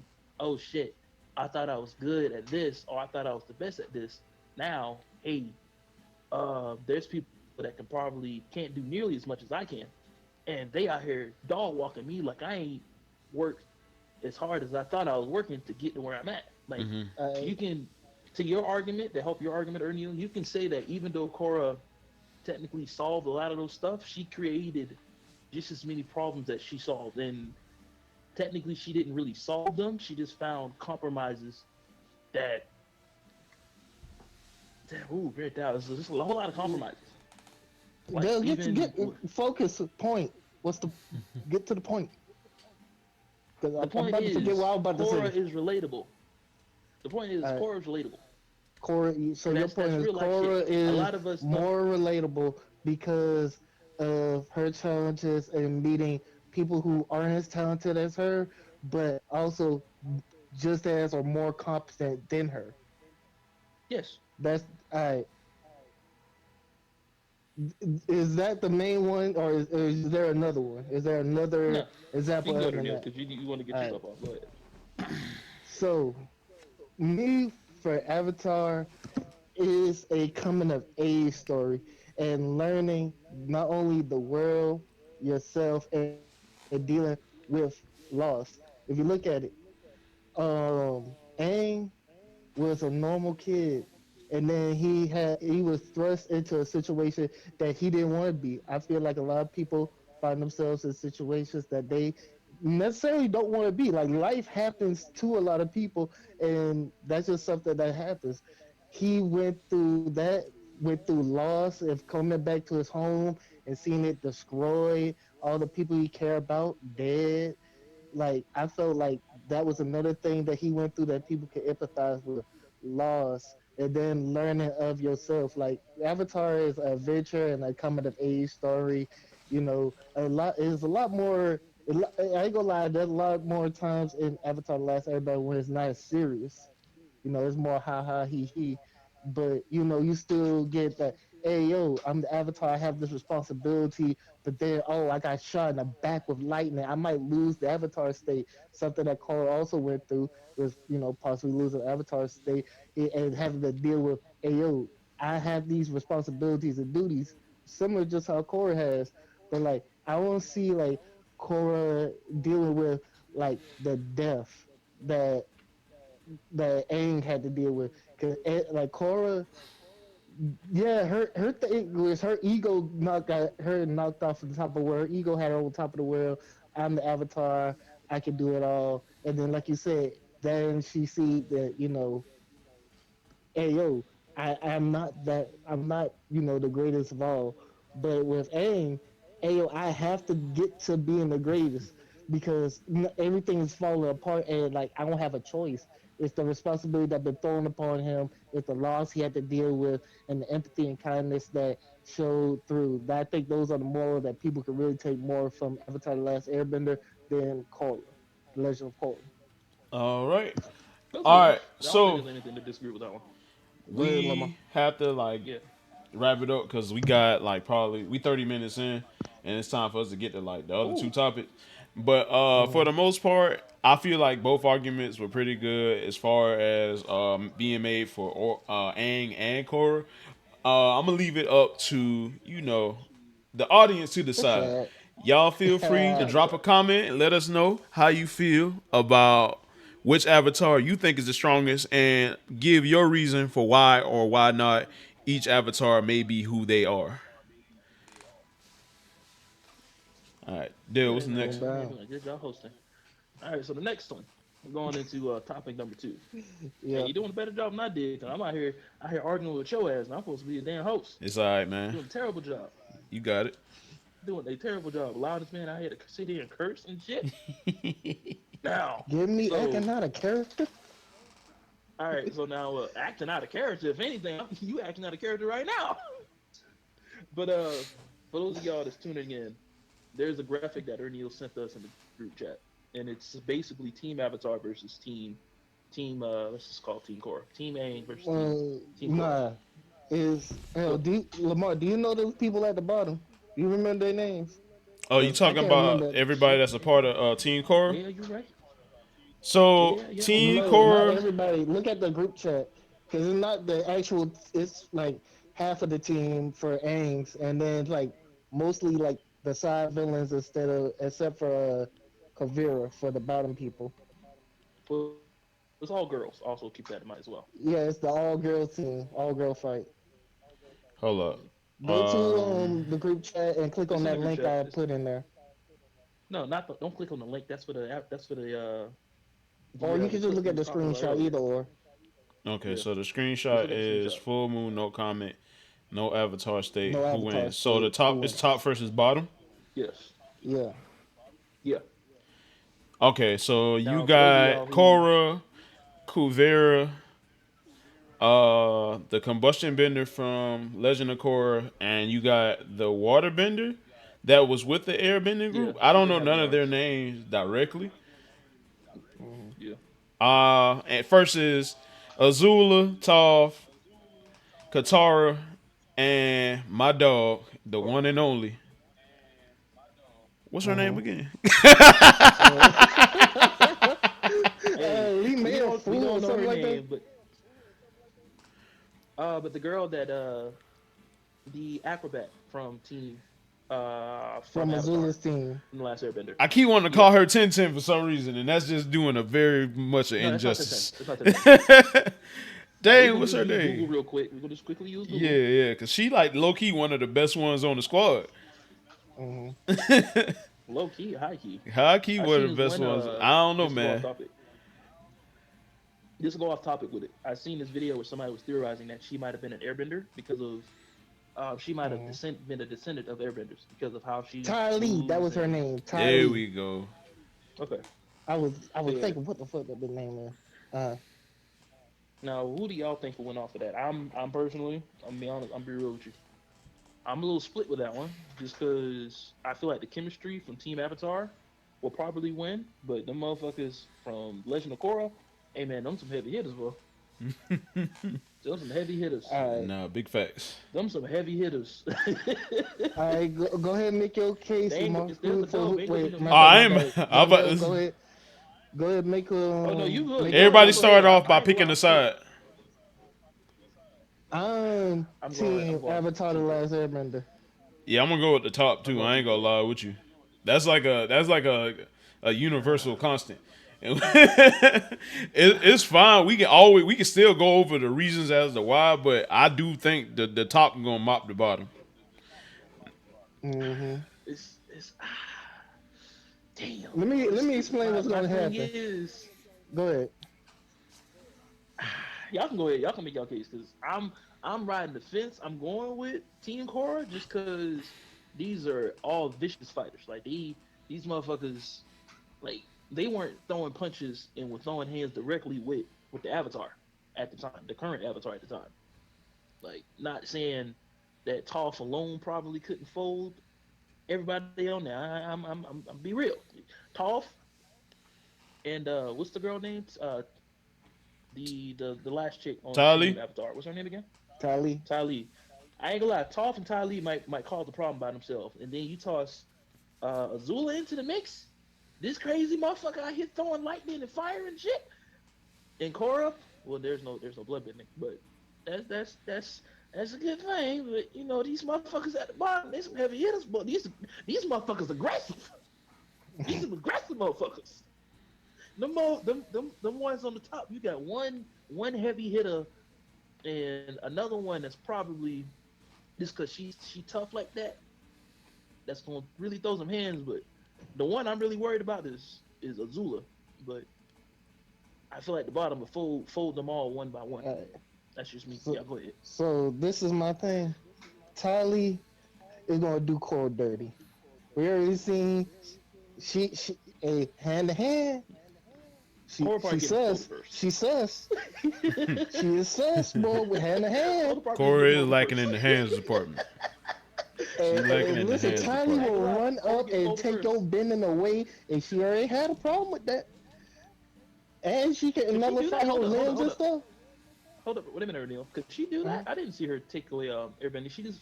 oh shit, I thought I was good at this or I thought I was the best at this. Now, hey, there's people that can probably can't do nearly as much as I can, and they out here dog walking me like I ain't worked as hard as I thought I was working to get to where I'm at. Like mm-hmm. Uh, you can, to your argument, to help your argument, Ernie, you can say that even though Cora technically solved a lot of those stuff, she created just as many problems that she solved, and technically she didn't really solve them. She just found compromises that, ooh, great, that was just a whole lot of compromises. Like they'll get even focus point. What's the get to the point? Because the I'm point about to forget what is I was about to Cora say. is relatable. The point is Uh, Cora is relatable, Cora, so and your that's point is real life shit. Cora A is lot of us don't. more relatable because of her challenges and meeting people who aren't as talented as her, but also just as or more competent than her. Yes, That's I. Is that the main one, or is there another one? Is there another no, you example can go other there, than Neil, that? because you want to get All right. yourself off. Go ahead. So me for Avatar is a coming of age story and learning not only the world, yourself, and and dealing with loss. If you look at it, Aang was a normal kid, and then he was thrust into a situation that he didn't want to be. I feel like a lot of people find themselves in situations that they necessarily don't want to be. Like life happens to a lot of people, and that's just something that happens. He went through that, went through loss of coming back to his home and seeing it destroyed, all the people he cared about dead. Like I felt like that was another thing that he went through that people could empathize with, loss, and then learning of yourself. Like Avatar is an adventure and a coming of age story. You know, a lot is a lot more. I ain't gonna lie, there's a lot more times in Avatar: The Last Airbender when it's not as serious. You know, it's more ha ha he he. But you know, you still get that. Hey yo, I'm the Avatar. I have this responsibility. But then, oh, I got shot in the back with lightning. I might lose the Avatar state. Something that Korra also went through was, you know, possibly losing the Avatar state and having to deal with. Hey yo, I have these responsibilities and duties, similar to just how Korra has. But like, I want to see like Korra dealing with like the death that Aang had to deal with. Cause like Korra, yeah, her thing was her ego knocked off the top of the world. Her ego had her on top of the world. I'm the Avatar. I can do it all. And then, like you said, then she see that, you know, hey yo, I'm not, you know, the greatest of all. But with Aang, hey yo, I have to get to being the greatest because everything is falling apart and like I don't have a choice. It's the responsibility that been thrown upon him. It's the loss he had to deal with, and the empathy and kindness that showed through. That I think those are the moral that people can really take more from Avatar: The Last Airbender than Korra, The Legend of Korra. All right. That's All fair right. enough. I don't think So there's anything to disagree with that one. Go ahead, Lamar. we have to like Yeah. wrap it up because we got like probably we 30 minutes in, and it's time for us to get to like the other two Oh, topics. But for Mm, the most part, I feel like both arguments were pretty good as far as being made for Aang and Korra. I'm gonna leave it up to the audience to the decide. chat. Y'all feel free to yeah, the drop a chat. comment and let us know how you feel about which avatar you think is the strongest and give your reason for why or why not each avatar may be who they are. All right, Dale, what's Yeah, the no, next Going one? y'all down. doing a good job hosting. All right, so the next one, we're going into topic number two. Hey, Yeah. you're doing a better job than I did, cause I'm out here arguing with your ass, and I'm supposed to be a damn host. It's all right, man. Doing a terrible job. You got it. Doing a terrible job. Loudest man out here to sit here and curse and shit. Now, Give me so acting out of character. all right, so now acting out of character. If anything, you acting out of character right now. But for those of y'all that's tuning in, there's a graphic that Erneal sent us in the group chat, and it's basically Team Avatar versus Team. Let's just call it Team Korra. Team Aang versus Team Korra. Nah. Is Go. Lamar? Do you know those people at the bottom? Do you remember their names? Oh, you Cause I talking can't about remember everybody Yeah, that's a part of Team Korra? yeah, you're right. So Yeah, yeah. Team No, not Korra. everybody. Look at the group chat, because it's not the actual. It's like half of the team for Aang's, and then like mostly like the side villains instead of except for Kavira for the bottom people. Well, it's all girls. Also, keep that in mind as well. Yeah, it's the all girl team, all girl fight. Hold Mm. up. Go to the group chat and click It's on in the that group link chat. I It's, put in there, no, not the, don't click on the link. That's for the app. That's for or you the can just clip look we at was the talking about screenshot earlier. either or. Okay, Yeah, so the just screenshot look at the is screenshot. full moon, no comment, no avatar state. No Who avatar wins? So the state. Who top is top wins? versus bottom. Yes. Yeah. Yeah. Okay, so you Now, for those of got y'all who, Korra, Kuvera, the combustion bender from Legend of Korra, and you got the water bender that was with the airbending yeah, group. I she don't did know have the none of their arcs. names directly. Mhm. Yeah. And first is Azula, Toph, Katara, and my dog, the Korra. one and only. What's her name Mhm. again? Uh, Hey, we made a we fool don't or know something her like that. name, but the girl that the acrobat from Team. from from Avatar, Azula's team. from the Last Airbender. I keep wanting to Yeah. call her 1010 for some reason, and that's just doing a very much an No, it's not 1010. injustice. It's not 1010. We Dang, can what's just her use Google name? real quick. We can just quickly use Yeah, Google. yeah, because she like low key one of the best ones on the squad. Hmm. Low key, high key. High key I one of seen the this best one. ones. I don't know, This will go off man. topic. This will go off topic with it. I seen this video where somebody was theorizing that she might have been an airbender because of she might have Hmm. been a descendant of airbenders because of how she Ty Lee, that moves was her and name. Ty There Lee. we go. okay. I So was yeah. thinking, what the fuck that the name is? Now, who do y'all think will win off of that? I'm personally, I'm gonna be honest, I'm gonna be real with you. I'm a little split with that one, just because I feel like the chemistry from Team Avatar will probably win, but the motherfuckers from Legend of Korra, hey man, them some heavy hitters, bro. Them some heavy hitters. All right, Nah, big facts. Them some heavy hitters. all right. Go ahead and make your case, they ain't Lamar. it's there's the dub. Ain't gonna be Wait, no my Oh, easy bad, I my one. am. bad. I'm about Go to, ahead. Go ahead, Oh no, you good? make Y'all everybody go ahead. start off I by ain't gonna lie, picking a I'm split. side. I'm I'm Team going Avatar: The Team Korra. Last Airbender. Yeah, I'm gonna go with the top I'm two. going I ain't Team gonna Korra. lie with you. That's like a universal constant. And it's fine. We can still go over the reasons as to why, but I do think the top gonna mop the bottom. Hmm. It's damn. Let It's me cause explain what's my gonna thing happen. is Go ahead. y'all can go ahead. Y'all can make y'all case because I'm riding the fence. I'm going with Team Korra just because these are all vicious fighters. Like these motherfuckers like they weren't throwing punches and were throwing hands directly with the Avatar at the time, the current Avatar at the time. Like not saying that Toph alone probably couldn't fold everybody on there. I'm be real. Toph and what's the girl name? The last chick on Team Tali, Avatar. What's her name again? Tally. Ty Lee. I ain't gonna lie, Toph and Ty Lee might cause the problem by themselves. And then you toss Azula into the mix. This crazy motherfucker out here throwing lightning and fire and shit. And Korra, well, there's no bloodbending, but that's that's a good thing. But you know these motherfuckers at the bottom, they some heavy hitters, but these motherfuckers aggressive. These some aggressive motherfuckers. Them ones on the top, you got one heavy hitter and another one that's probably just because she tough like that. That's gonna really throw some hands. But the one I'm really worried about is Azula. But I feel like the bottom will fold them all one by one. All right. That's just me. So, Yeah, go ahead. so this is my thing. Tally is gonna do Cole dirty. We already seen she a hand to hand. Korra She probably getting folded sus. first. She sus. She is sus, boy, with hand to hand. Korra probably gonna get Corey is folded lacking first. in the hands department. She lacking in the Listen, hands Tiny I ain't department. gonna will lie. run Korra up getting and folded take your first. bending away, and she already had a problem with that. And she can Could she never do that? fight her limbs and stuff. Hold up. Wait a minute, Neil. Could she do that? Uh, I didn't see her take away airbending. She just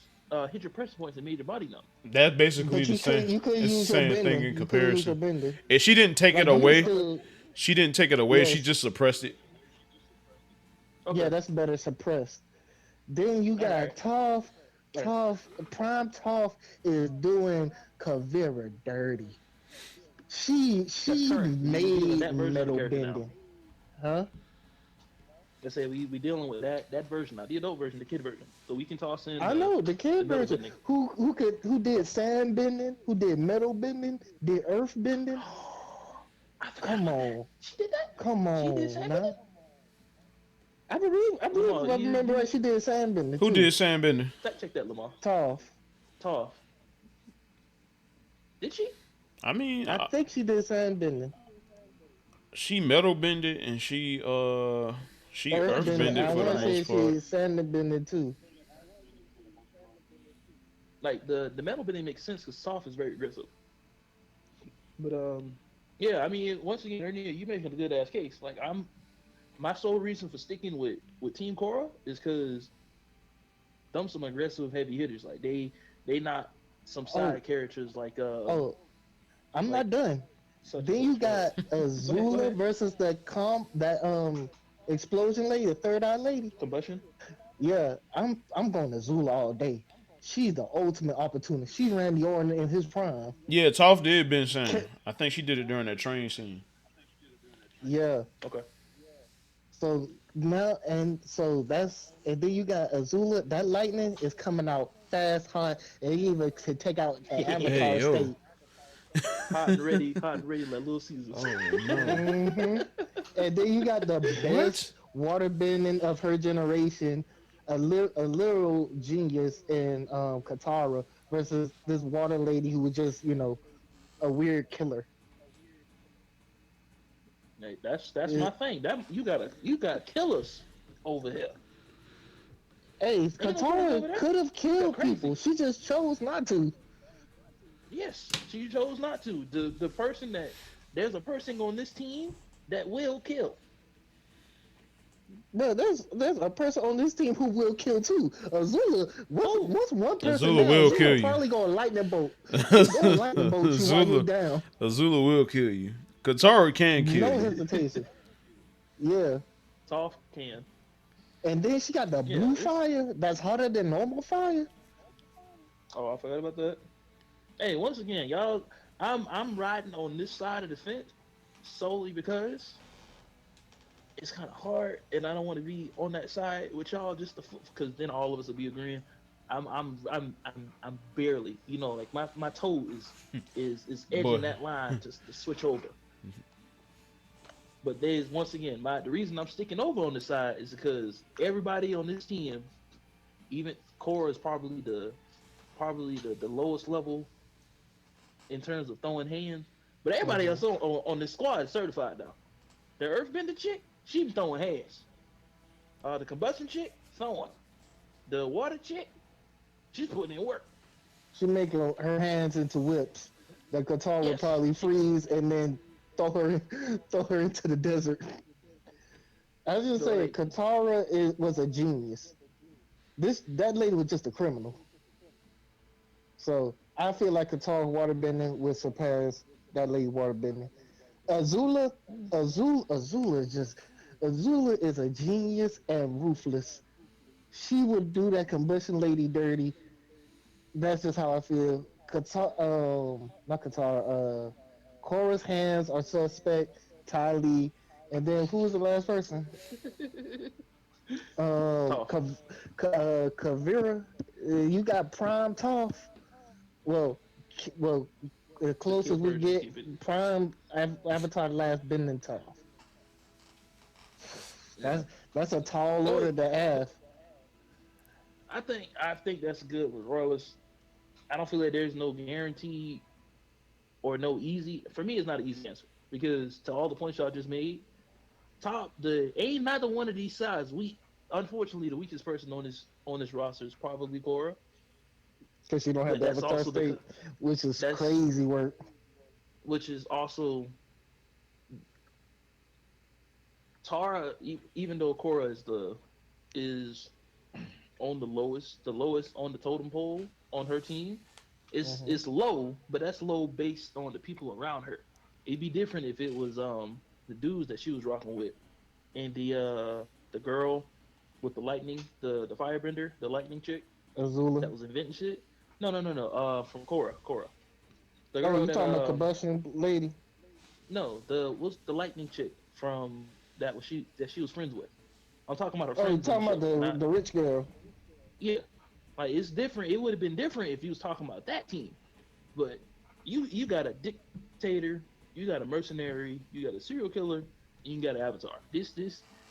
hit your pressure points and made your body numb. That's basically but the same. you could It's the use your same thing bending. in You could use your comparison. bending. If she didn't take it Like you can away, Okay. still, she didn't take it away. She yes, just suppressed it. yeah, Okay. that's better suppressed. Then you All got right. Tough. All right. Prime Tough is doing Kavira dirty. That's She current. We dealing with made that version of the metal character now. bending, huh? Let's say we dealing with that version, not the adult version, the kid version. So we can toss in I know the the kid metal version. bending. Who did sand bending? Who did metal bending? Did earth bending? I forgot Come about that. on, She did that. come She did on, sand bending. now. I Lamar, remember you right. She did sand bending Who too. did Sandbender? fact check that, Lamar. Tough. Toph. Did she? I mean, I think she did sand bending. she metal bended and she I Earth know earth she bending. took bended I different for the want to say most lines. part. she sand bending too. Like the metal bending makes sense because Toph is very aggressive. But yeah. I mean, once again, Ernie, you making a good ass case. Like my sole reason for sticking with Team Korra is because them some aggressive heavy hitters. Like they not some Oh, side characters oh, I'm like not done. such and Then you such. Go ahead. got Go ahead. Go Azula ahead. versus that explosion lady, the third eye lady. Combustion. Yeah, I'm going to Azula all day. she's the ultimate opportunist. She Randy Orton in his prime. Yeah, Toph did Ben Shannon. I think she did it during that train scene. Yeah. Okay. So now and so that's and then you got Azula. That lightning is coming out fast, hot, and you even could take out an Hey Avatar yo. state. hot and ready like Little Caesars. Oh no. hmm And then you got the What? best water bending of her generation, a literal genius in Katara versus this water lady who was just a weird killer. Hey, that's my It, thing. That you got killers over here. hey, Ain't no killers Katara over there. could have You got killed people. crazy. She just chose not to. Yes, she chose not to. The person that there's a person on this team that will kill. But there's a person on this team who will kill too. Azula, Who? what's one person Azula down? will Azula kill you. probably gonna lightning bolt. She gonna lightning bolt you while you're Azula, down. Azula will kill you. Katara can kill No you. hesitation. Yeah. Toph can. And then she got the Yeah, blue it's. fire that's hotter than normal fire. Oh, I forgot about that. Hey, once again, y'all, I'm riding on this side of the fence solely because it's kind of hard, and I don't want to be on that side with y'all just because then all of us will be agreeing. I'm barely, like my toe is edging But that line to switch over. But there's once again the reason I'm sticking over on this side is because everybody on this team, even Korra is probably the lowest level in terms of throwing hands. But everybody hmm else on this squad is certified now. The Earthbender chick, she be throwing hands. The combustion chick, throwing. The water chick, she's putting in work. She making her hands into whips that Qatar would Yes, probably she. freeze and then throw her throw her into the desert. I was just So saying, like, was a genius. That lady was just a criminal. So I feel like Qatar waterbending would surpass that lady waterbending. Azula, Azula is just Azula is a genius and ruthless. She would do that combustion lady dirty. That's just how I feel. Qatar, not Qatar. Korra's hands are suspect. Ty Lee, and then who was the last person? Tough. Kavira. You got Prime Toph. Well, well, as Just close kill as we purge and get, keep it. Avatar last bending Toph. Yeah. That's a tall So order to have. I think that's good regardless. I don't feel like there's no guarantee or no easy. For me, it's not an easy answer because to all the points y'all just made, top the ain't neither one of these sides weak. Unfortunately, the weakest person on this roster is probably Korra, Because you don't have but the that's Avatar also state, because which is that's crazy work. which is also Tara. Even though Korra is on the lowest on the totem pole on her team, hmm it's low, but that's low based on the people around her. It'd be different if it was the dudes that she was rocking with and the girl with the lightning, the firebender, the lightning chick Azula. that was inventing shit. No, no, no, no. From Korra, the Oh, girl you that talking about combustion lady? no, the what's the lightning chick from that she was friends with. I'm talking about her Oh, you friends on the talking about show. Not the rich girl? yeah, like it's different. It would have been different if you was talking about that team. But you got a dictator, you got a mercenary, you got a serial killer, and you got an avatar.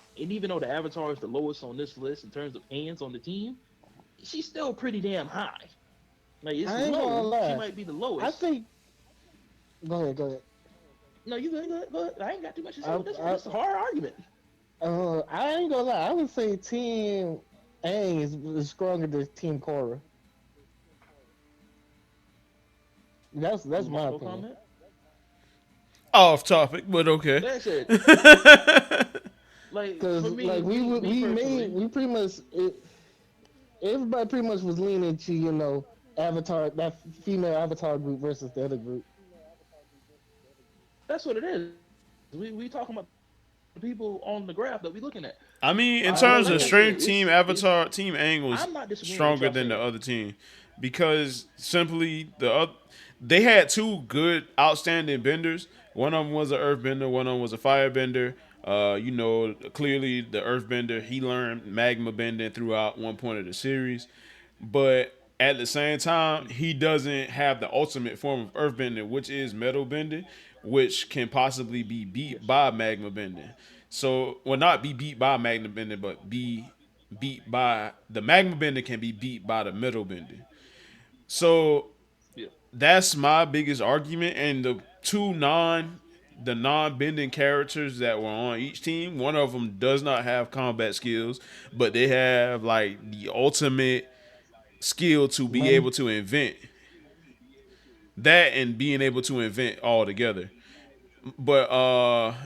And even though the avatar is the lowest on this list in terms of hands on the team, she's still pretty damn high. Like it's I ain't gonna low. She lie. might be the I lowest. think. Go ahead. Go ahead. No, you good, good, good. I ain't got too much to say I with this one. I This is a hard argument. I ain't gonna lie. I would say Team Aang is stronger than Team Korra. That's my Umako opinion. comment. Off topic, but okay. That's it. Like Cause for like me personally, we pretty much everybody pretty much was leaning to Avatar that female Avatar group versus the other group. that's what it is. We talking about the people on the graph that we looking at. I mean, in Like I I terms said, of know. strength, it's Team it's. Avatar, Team Aang I'm was not disagreeing with what y'all stronger than saying. the other team. because simply they had two good outstanding benders. One of them was an earthbender, one of them was a firebender. Clearly the earthbender, he learned magma bending throughout one point of the series, but at the same time, he doesn't have the ultimate form of earthbending, which is metal bending, which can possibly be beat Yes. by magma bending. So, well, not be beat by magma bending, but be beat by the magma bending can be beat by the metal bending. So Yeah. that's my biggest argument. And the non bending characters that were on each team, one of them does not have combat skills, but they have like the ultimate skill to be Money. able to invent that and being able to invent all together. But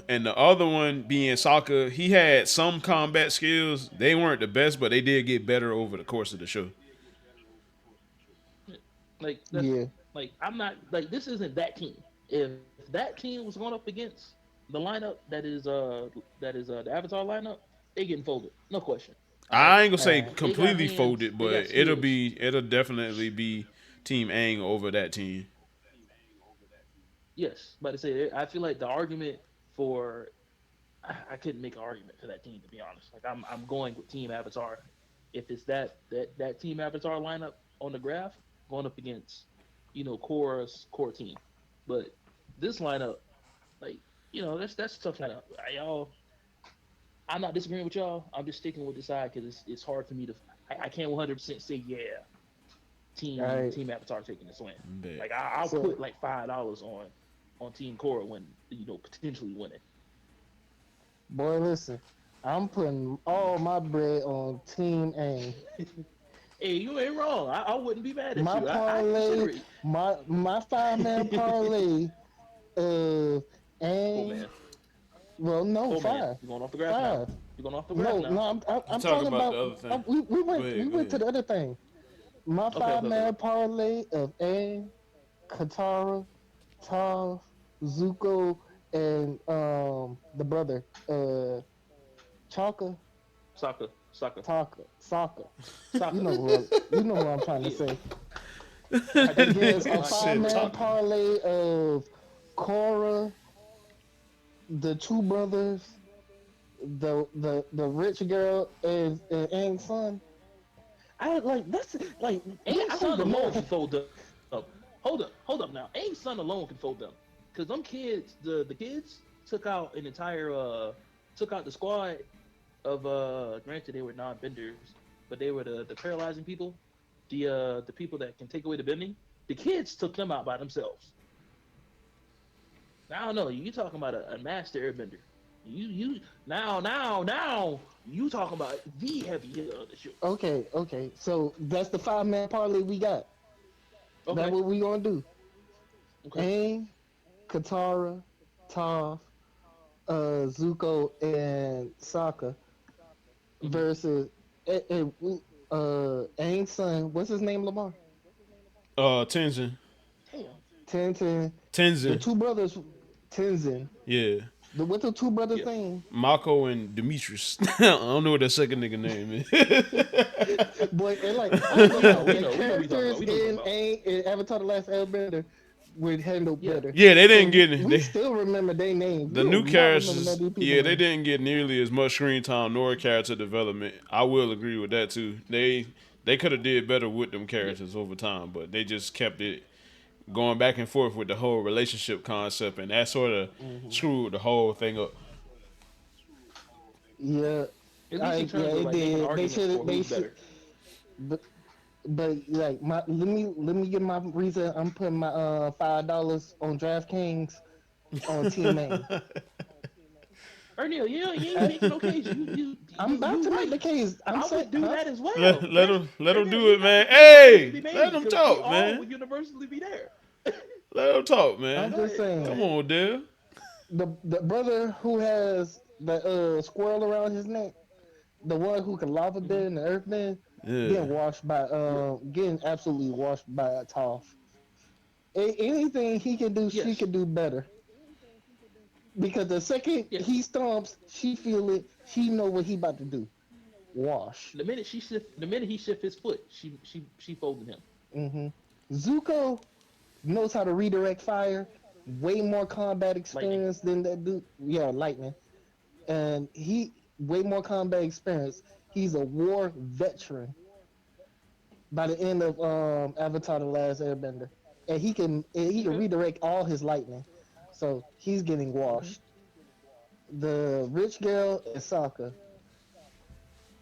and the other one being Sokka, he had some combat skills. They weren't the best, but they did get better over the course of the show. Yeah. Like that's Yeah. like I'm not like this isn't that team. If that team was going up against the lineup that is the Avatar lineup, they getting folded, no question. All right, I ain't gonna say Alright. they got completely hands, folded, they got but skills. it'll definitely be Team Aang over that team. Yes, but I say I feel like the argument for I couldn't make an argument for that team to be honest. Like I'm going with Team Avatar. If it's that Team Avatar lineup on the graph going up against Korra's core team, but this lineup like that's a tough lineup. Y'all, I'm not disagreeing with y'all. I'm just sticking with the side because it's hard for me to I can't 100% say yeah Alright. Team Avatar taking this win. Bet. Like I'll So, put like $5 on Team Korra when potentially winning. boy, listen. I'm putting all my bread on Team A. Hey, you ain't wrong. I wouldn't be mad at My you. I consider parlay, it. my 5 man parlay of Four A. man. Well, no, 4 man. five. You're going off the graph now. Five. You're going off the graph No, no, now. I'm Talk talking about about. the other thing. We Go went we ahead. Go went to ahead. the other thing. My Okay, five okay, okay. man parlay of A, Katara, Toph, Zuko, and the brother Chaka, Soccer. Soccer. Taka, Sokka. Soccer. You know who I'm trying to Yeah. say. I do. Against I a Nigga like five that. said man talk. parlay of Korra, the two brothers, the rich girl, and Aang's son. I like that's like yeah. Aang's I don't son even alone know. can fold up. Hold up now. Aang's son alone can fold them. Cause them kids, the kids took out the squad of granted they were non-benders, but they were the paralyzing people, the people that can take away the bending. The kids took them out by themselves. Now I don't know. You talking about a master airbender. Now you talking about the heavy hitter of the show. Okay. So that's the 5 man parlay we got. That's Okay, what we gonna do. okay. Aang, Katara, Toph, Zuko, and Sokka Mm-hmm. versus Aang's son. What's his name? Lamar. Tenzin. Damn. Tenzin. The Tenzin. two brothers. Tenzin. Yeah. What's the two brothers' Yeah. name? Mako and Demetrius. I don't know what that second nigga name is. Boy, and like I ain't gonna lie, We the know. We know what you talking about. characters We know what you in talking about. Aang and Avatar: The Last Airbender would handle Yeah. better. Yeah, they didn't So get we still remember their names. We the new do not remember none characters. of these people Yeah, they names. didn't get nearly as much screen time nor character development. I will agree with that too. They could have did better with them Yeah. characters over time, but they just kept it going back and forth with the whole relationship concept, and that sort of Hmm. screwed the whole thing up. Yeah, At least in yeah, terms of it like making did. They arguments should. for They who's should. better. But, but like let me get my reason. I'm putting my $5 on DraftKings on Team A. Ernil, you ain't I, making no case. I'm about You to make right. the case. I'm I saying, would do huh? that as well. Let them Ernil, do it, the man. case can still Hey, be let made them because we talk, all man. would universally be there. Let them talk, I'm man. Go just ahead. Go Come saying. ahead. on, Dale. The brother who has the squirrel around his neck, the one who can lava Hmm. bend and earth bend, Yeah. Yeah. getting absolutely washed by a Toph. Anything he can do, she Yes. can do better. Because the second Yes. he stomps, she feel it. She know what he about to do. Wash. The minute he shift his foot, she folded him. hmm Zuko knows how to redirect fire. Way more combat Lightning. experience than that dude. Yeah, lightning, and he way more combat experience. He's a war veteran by the end of Avatar: The Last Airbender, and he can Okay. redirect all his lightning. So he's getting Hmm. washed. The rich girl and Sokka.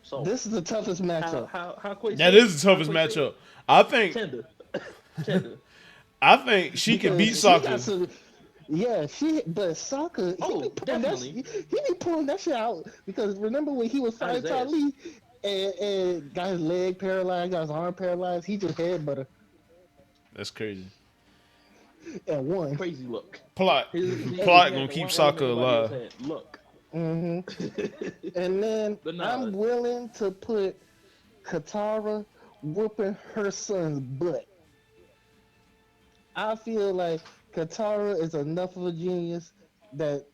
So This is the toughest matchup how Quay That say it? is the How toughest Quay say it? matchup. I think Tender, tender. I think she could beat because she got Sokka. some. Yeah, but Sokka, Oh, definitely. he be pulling that shit out because remember when he was Out his fighting Ty ass. Lee and got his leg paralyzed, got his arm paralyzed, he just headbutt her That's crazy. and won. Crazy look. Plot Hey, He plot had gonna the keep one element Sokka nobody else alive. had. Look. hmm and then But nah, I'm willing to put Katara whooping her son's butt. I feel like Katara is enough of a genius that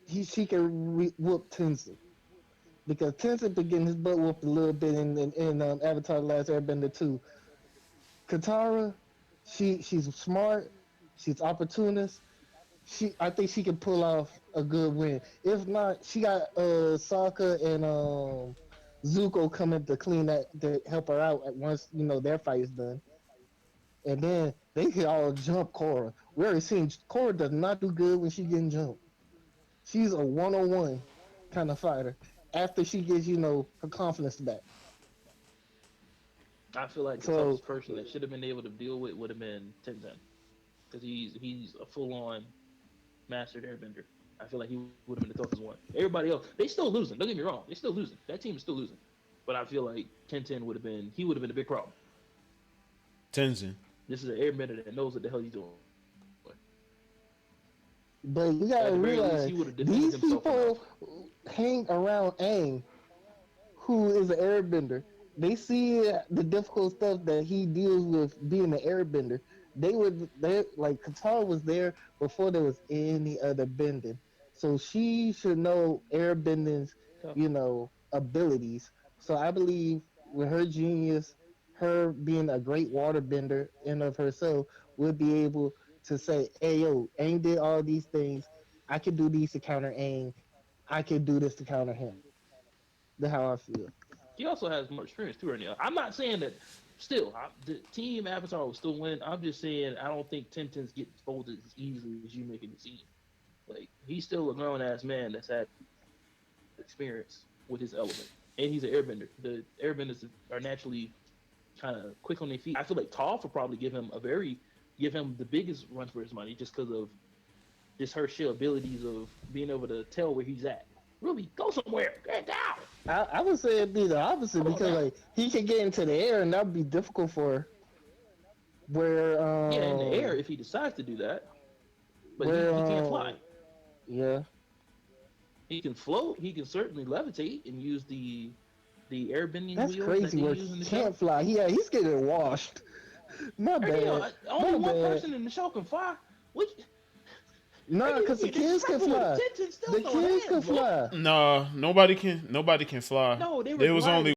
she can whoop Tenzin because Tenzin been getting his butt whooped a little bit in Avatar: The Last Airbender 2. Katara, she's smart, she's opportunist. I think she can pull off a good win. If not, she got Sokka and Zuko coming to clean that to help her out at once their fight is done. And then they can all jump Korra. We already seen Korra does not do good when she getting jumped. She's a 101 kind of fighter after she gets her confidence back. I feel like the So toughest person that should have been able to deal with would have been Tenzin because he's a full on mastered airbender. I feel like he would have been the toughest one. Everybody else, they still losing. Don't get me wrong, they still losing. That team is still losing. But I feel like Tenten would have been a big problem. Tenzin. This is an airbender that knows what the hell he's doing. but you At the gotta very least, he realize would have defended these himself enough. people hang around Aang, who is an airbender. They see the difficult stuff that he deals with being an airbender. They like Katara was there before there was any other bending. So she should know airbending's, Tough. abilities. So I believe with her genius, her being a great waterbender in of herself, would be able to say, hey yo, Aang did all these things. I can do these to counter Aang. I can do this to counter him. That's how I feel. He also has more experience too right now. I'm not saying that. Still, the team Avatar will still win. I'm just saying I don't think Tenten's getting folded as easily as you making it seem. Like he's still a grown ass man that's had experience with his element, and he's an airbender. The airbenders are naturally kind of quick on their feet. I feel like Toph will probably give him the biggest run for his money just because of just her sheer abilities of being able to tell where he's at. Ruby, go somewhere. Get down. I would say it'd be the opposite Come on because now. like he can get into the air and that'd be difficult for her. Where Yeah, in the air if he decides to do that, but where he can't fly. yeah. He can float. He can certainly levitate and use the air bending That's wheels that crazy they where use he in the show. can't fly. He's getting washed. My And you bad. know, only My one bad. person in the show can fly. Which are Nah, you cause the being kids can disrespectful? fly. The Titans still The throwing kids can hands, look. fly. No, nobody can fly. No, they were There was only gliding